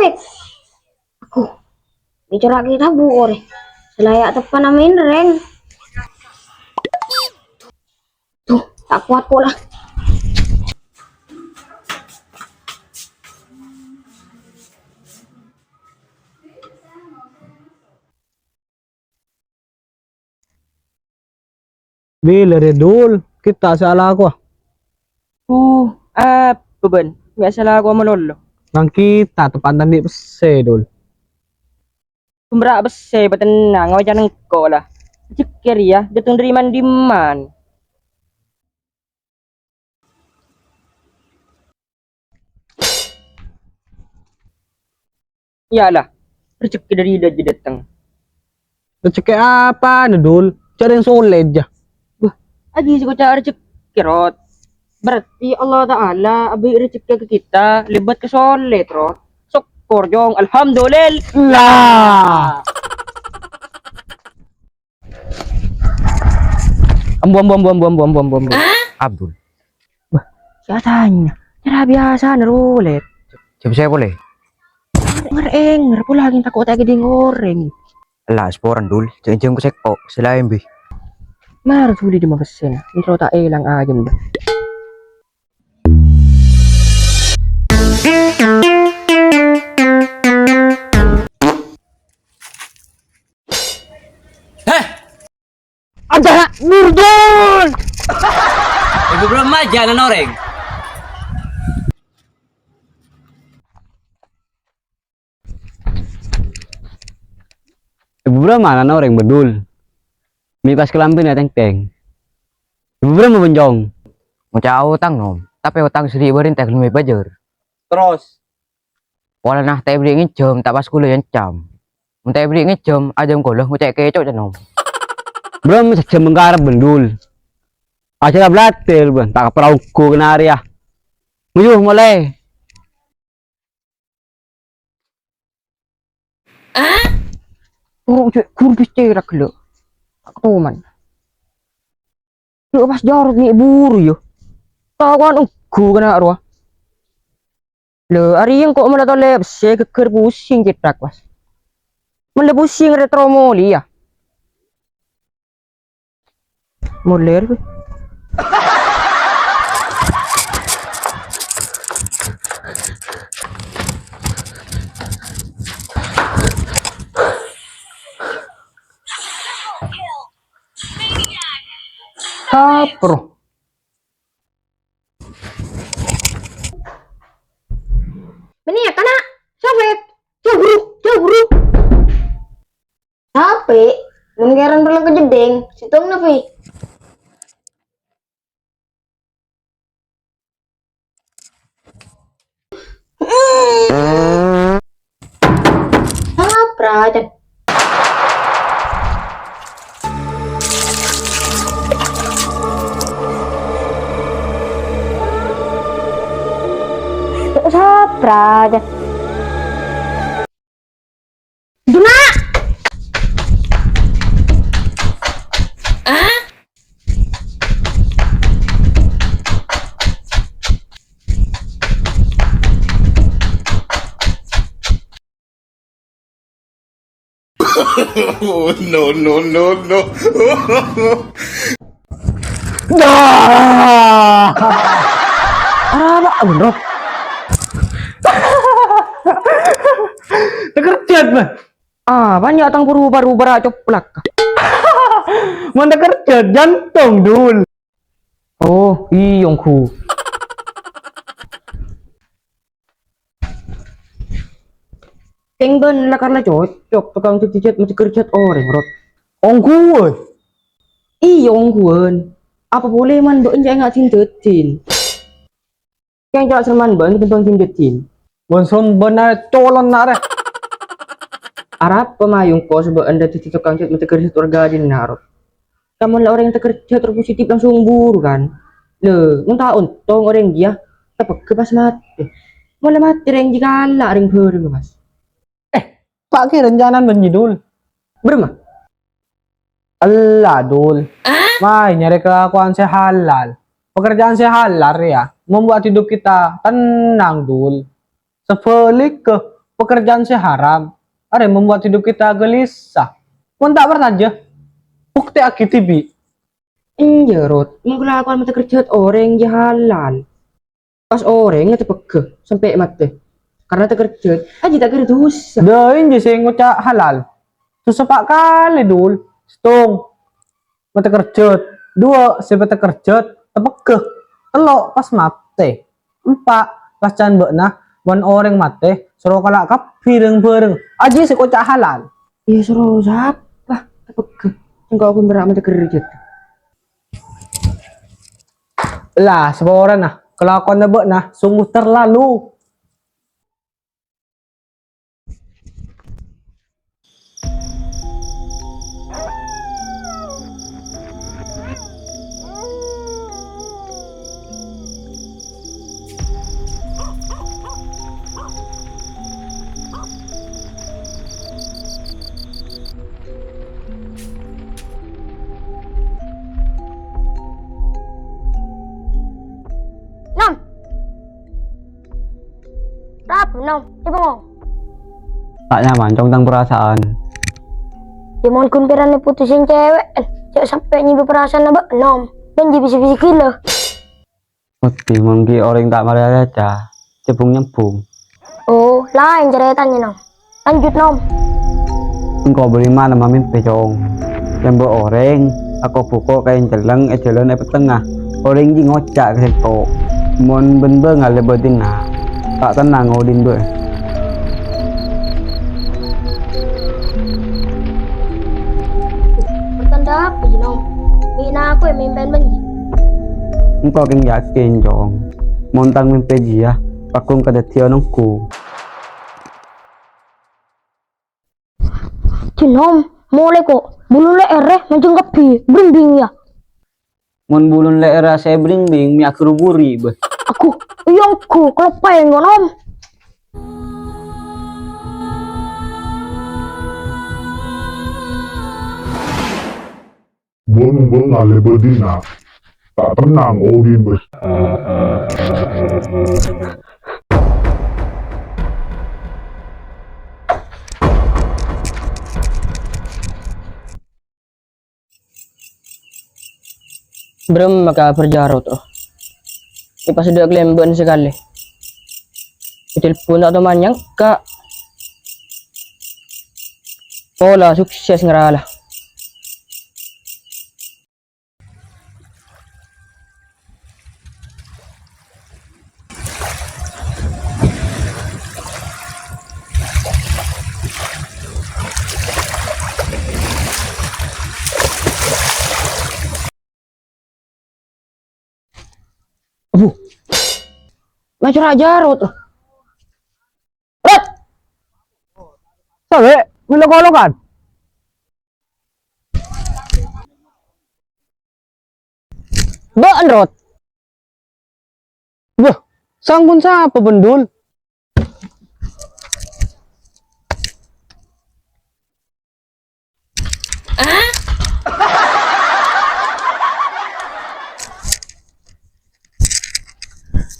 weh. Aku bicara kita bu, selayak tepan amin reng. Tuh, tak kuat pula. Bila redul, kita salah aku. Beban. Biasalah ako manolo. Nang kita tepatan di pesedul. Kumbra bese batenang ngawajan engko lah. Cikir ya, datang dari mandiman. Iyalah, rezeki dari dia aja datang. Rezeki apa nedul? Cari yang solid ya. Adi sih cari rezeki rot. Berarti Allah Ta'ala abis rezeki ke kita lebat ke solid rot. Syukur jong, alhamdulillah. Lah. Ambon. Abdul. Biasanya, cara biasa nerulet. Siapa saya boleh? Ngerenger pula lagi takut lagi di ngoreng. Lah, sporan dul. Jangan ku sekok. Selain bi. Mar sulit di mabesen. Intro tak elang aja dah. Ada Nurdul. Ibu belum aja na noreng. Ibu berapa mana orang bedul? Mi pas kelampin ya teng. Ibu berapa benjong? Mau cau utang nom. Tapi utang sedih berin tak lebih bajar. Terus. Walau nah tak beli ngejam tak pas kuliah yang cam. Mau tak beli ngejam aja ngkolah mau cek kecok je nom. Belum sejam mengkarap bendul. Acara blatir ben tak pernah ukur kenari ya. Muyuh mulai. Kurang pisterak lo. Tak tuman. Lo pas jorok ni buru yo. Kawan uku kena arwah. Lo hari yang kok mana tole bese keker pusing cetak pas. Mana pusing retro moli ya. Moler be. Kapro. Benih ya kana, sobek, jauh buru. Tapi, menggeran dulu ke jedeng, situng nafi. Apa aja? Sapra aja. Duna. Oh, no. Apa bro? Terkerjat mah. Banyak tang berubah coplak. Mana kerja jantung dul. Oh, iyongku. Tengben lah karena cocok tukang cuci cat masih kerja orang rot. Ongku. Iyongkuan. Apa boleh man doin jangan nggak cintetin. Yang jalan seman ban tentang cintetin. Bonsum benar colon nare. Arab pemayung ko sebab anda cuci tukang cat masih kerja warga di narot. Kamu lah orang yang terkerja terpositif langsung buru kan. Le, mentah untung orang dia tepak ke pas mati. Malah mati orang jika lah orang beri mas. Pakai rencana menjidul. Berma? Allah dul. Mai nyari kelakuan saya halal. Pekerjaan saya halal ya. Membuat hidup kita tenang dul. Sebalik ke pekerjaan saya haram. Ada yang membuat hidup kita gelisah. Mun tak bertanya, bukti akitibi. Iya Rod, mau kelakuan mata kerja orang jalan. Pas orang itu pegah sampai mati. Karena terkerja, aja tak kira dosa. Dain je saya ngucap halal. Susah pak kali dul. Stung. Mata kerja. Dua, saya mata kerja. Tepegah. Telok pas mati. Empat, pas can bekna. Wan orang mati. Suruh kalak kap pireng-pireng. Aja saya ngucap halal. Iya suruh siapa? Pegah. Enggak aku berak mata kerja. Lah, sebuah orang nah. Kelakuan bekna sungguh terlalu. 6 coba mau Tak nyaman tentang perasaan. ya mohon kumpiran putusin cewek cek sampai nyibi perasaan apa 6 dan jadi bisa-bisa gila Mesti mungkin orang tak marah aja. Cebung nyembung. oh lain ceritanya nom lanjut nom Engkau beli mana mamin pecong. Lembok orang. Aku buka kain celeng jalan tengah. Orang ji ngocak ke situ. Mon ben-ben nggak lebatin nah. Tak tenang ngodin be. bertanda apa ya nom mina aku yang mimpen benji Engkau keng yakin jong. Montang mimpi dia. Pakung kada tio nongku. Cinom mulai kok bulu leher macam kepi berembing ya Mon bulun leera saya bring-bring mi aku ruburi be. aku iyongku kalau pengen nom Bengal bedina tak tenang Odin bes. Belum maka berjarut oh. Ini pas sudah kelembuan sekali. Telepon atau manyang kak. Pola sukses ngerala. Macam aja Rot. Rot. Sabe, bila kolokan. Baan Rot. Wah, sanggun siapa bendul?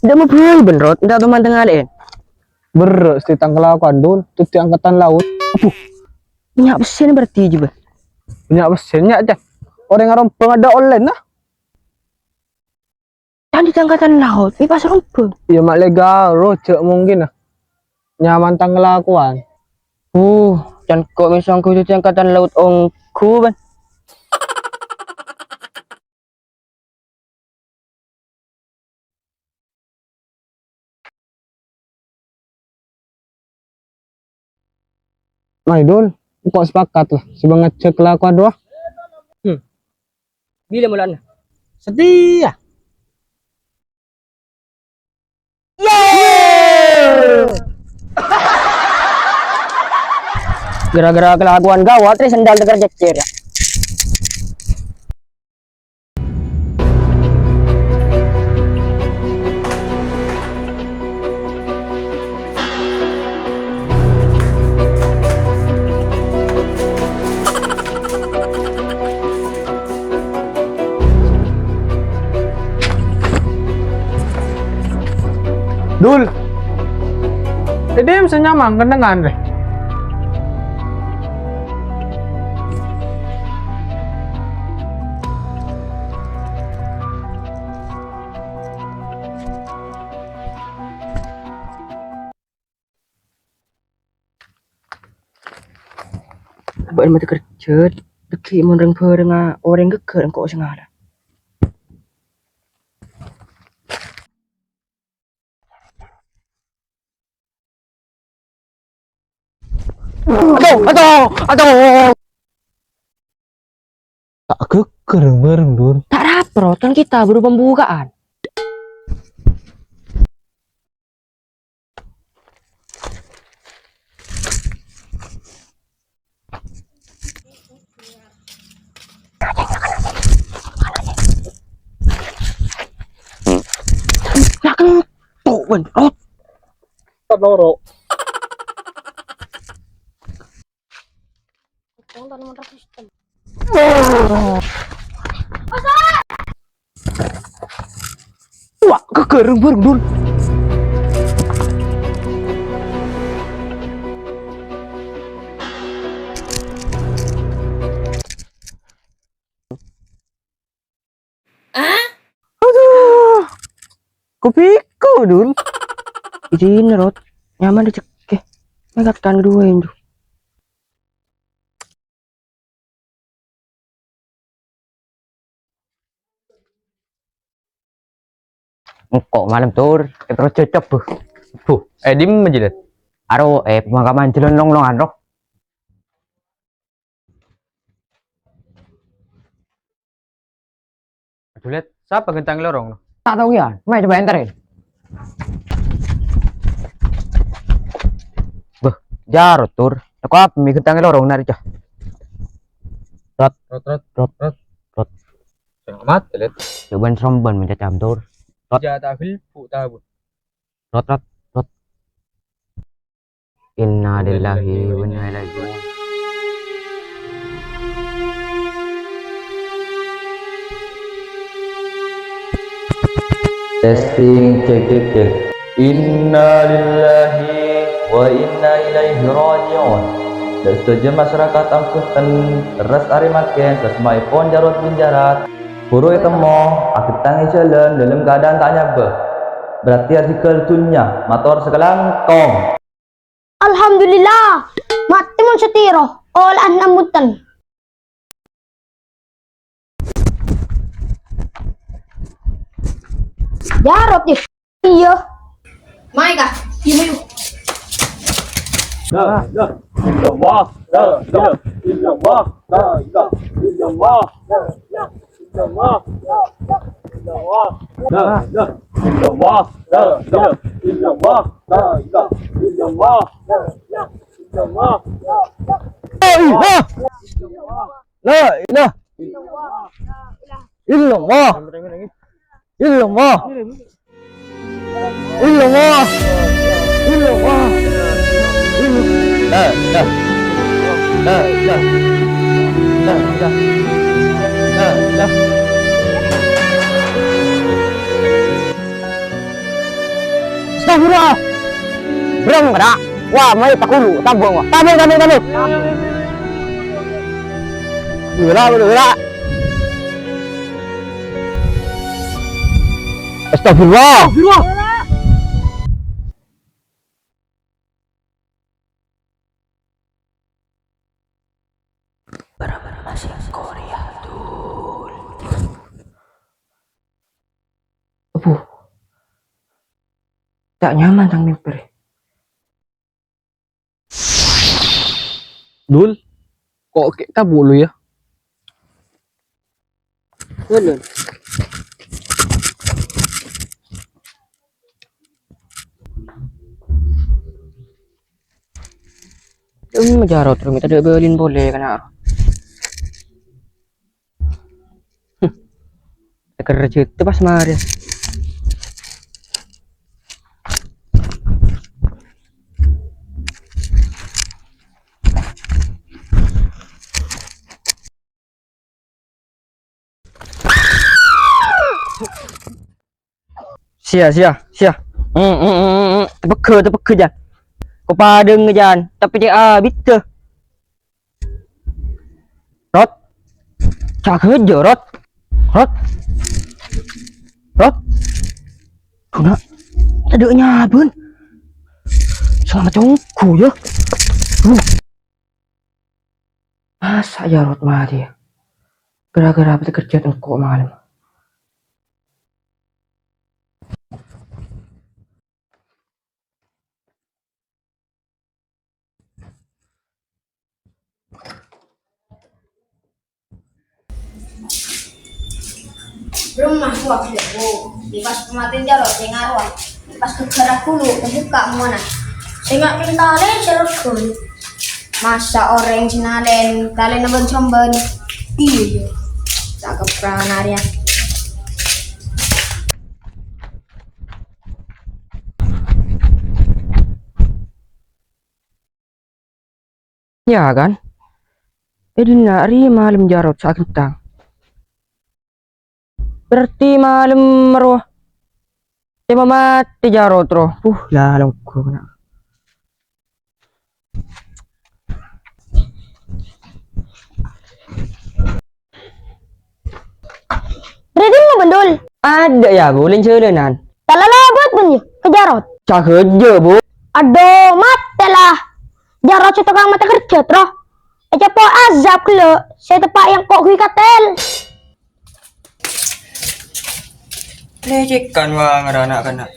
Tidak mau beli ben Rot. Tidak teman tengah lain. Beres di kelakuan dul, tuti angkatan laut. Punya pesan berarti juga. Punya pesennya aja. Orang ngarom pengada online nah. Kan di angkatan laut. Ini pas rumput. Ya mak legal, rocek mungkin nah. Nyaman tang kelakuan. Dan kok misalnya aku di angkatan laut ongku ban. Mai dul, kok sepakat lah. Sebang ngecek kelakuan doa. Bila mulanya? Setia. Gara-gara kelakuan gawat, terus sendal teker cecer ya. Dul. Jadi bisa nyamang kendengan deh. Bởi mà tôi chết tôi khi một rừng phơ đang orang cái cửa đang cổ sang ngà aduh Tak keker bareng Dul. tak dapat kan kita baru pembukaan. Lah kan tuh bentrot. Loro. Wah, keker bareng Dul. Kupiko Dul. Izin Rot, nyaman dicekeh. Megatan kedua yang tuh. Kok malam tur, terus cocok bu. Bu, Dim majilat. aro pemakaman jalan long-longan roh. Juliet, siapa gentang lorong? Tak tahu ya, mai coba enterin. Beh, jarot tur. Aku apa mi gentang lorong nari cah. Rot. Selamat, Juliet. Coba seromban minta jam tur. Jata fil fu tabu. Rot. Inna lillahi wa inna ilaihi raji'un. Testing cek. Inna lillahi wa inna ilaihi raji'un. Dan setuju masyarakat angkutan teras arimaken sesmai pon jarot binjarat. Puro itemo akit tangi jalan dalam keadaan tak nyabe. Berarti artikel tunya motor sekalang kong. Alhamdulillah, mati mon setiro, olahan namutan. Jarot ya, iya. Maika, iya. Astagfirullah. Berang kada. Wah, mai pakulu, tabung wah. Tabung. Bila. Astagfirullah. Masih Korea Dul. Apa? Tak nyaman tang mimpi. Dul, kok kita bulu ya? Bener. Majarot terus kita ada belin boleh kan? Kerja itu pas mari. Sia. Tebak kerja. Kau padeng ngejan, tapi dia habis ke. Rot, cak kerja Rot. Rot, Rot. Kuna, tadanya pun. Sama congku ya. Masa ya Rot mati ya. Gara-gara apa kerja tengkok malam. Belum masuk waktu itu. Di pas kematian Jarot, saya ngaruh. Pas kegerak dulu, kebuka mana. Saya nggak kentalin Jarot pun. Masa orang sinalen, kalian nabon somben. Iya, cakep pranarnya. Ya kan? Jadi nari malam Jarot saat kentang. Berarti malam meroh. Tema mati Jarot roh. Lalang ku kena. Berarti mau bendul. Ada ya boleh celenan. Talala buat bunyi ke Jarot. Cak kerja bu. Aduh, mati lah. Jarot si tukang mata kerja troh. Po azab lo. Saya tepak yang kok hui katel. Lecehkan wang anak kena.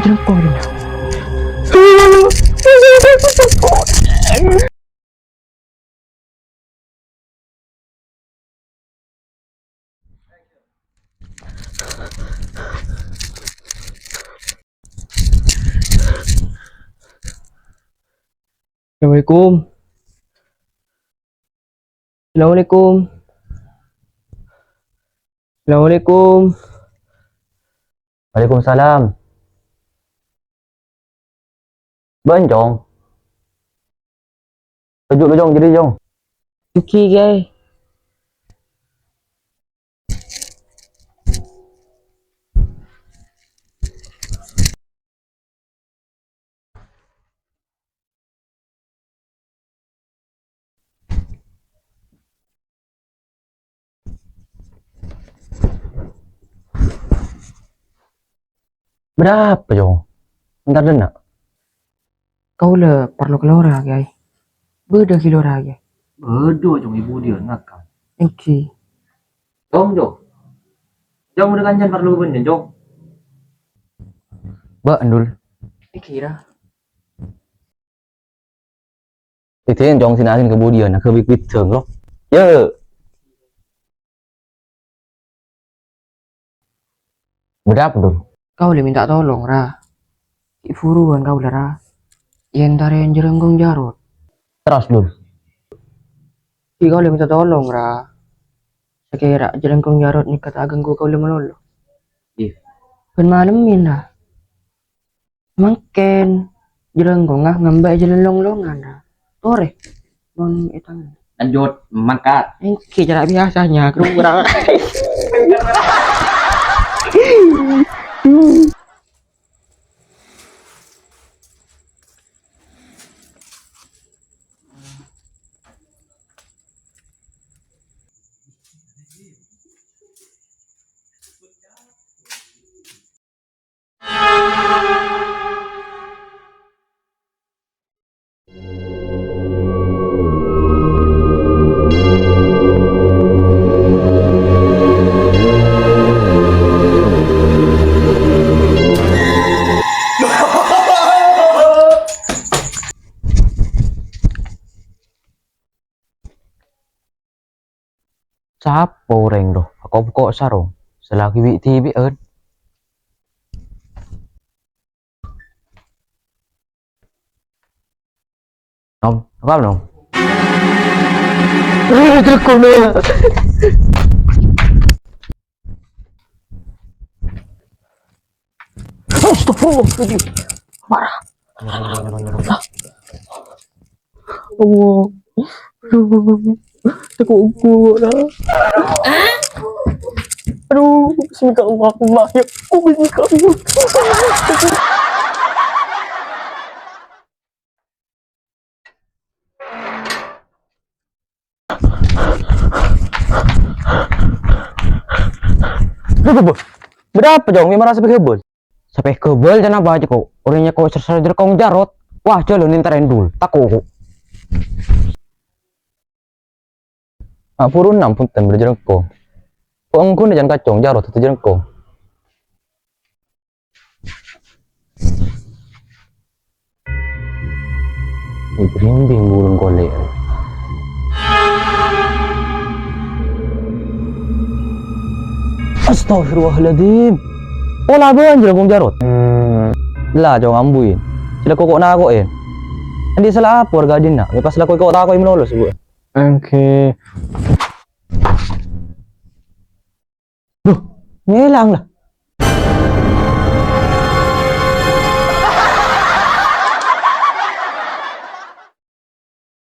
Jangan kau ini. Assalamualaikum. Assalamualaikum. Assalamualaikum. Waalaikumsalam. Bencong. Tujuk lu jong jadi jong. Yuki guys. Berapa jong? Ntar dena. Kau le perlu keluar guys. Beda kilo lagi. Bedo jong ibu dia nakal. Oke. Jong jong. Jong udah kancan perlu bener jong. Ba andul. Kira. Thì thế jong xin asin ke bodian nak ke bit thường loh. Ya. Berapa dul? Kau le minta tolong ra. Ifuruan kau le ra. Yentare yang jerenggung Jarot. Terus dul. Kau le minta tolong ra. Sekira jerenggung Jarot ni kata ageng kau le melolo. Iya. Ben malam minda. Makin jerenggung ngambek jalan long-longan ra. Tore. Non etang. Lanjut mangkat. Ini cara biasanya kerumunan. Sapo reng doh, aku kok sarong. Selagi wi tibi ơn. Nom, apa nom? Astagfirullahaladzim. Marah. Allah. Cukup lah. Aduh, bismillahirrahmanirrahim. Ya, bismillahirrahmanirrahim. Berapa jong? Memang sampai kebel. Sampai kebel jangan apa aja kok. Orangnya kok serser kong Jarot. Wah, jalan nintarin dulu. Takut kok. Purun 6 punten berjerengkong. Pengku jangan kacong Jarot atau jerengkong. Berimbing burung golek. Astagfirullahaladzim. Pola ban jerengkong Jarot. Lah jauh ngambuin. Sila kokok na ako eh. Hindi salah apa warga din na. Lepas sila kokok ako yung menolos bu. Oke. Ngelang lah.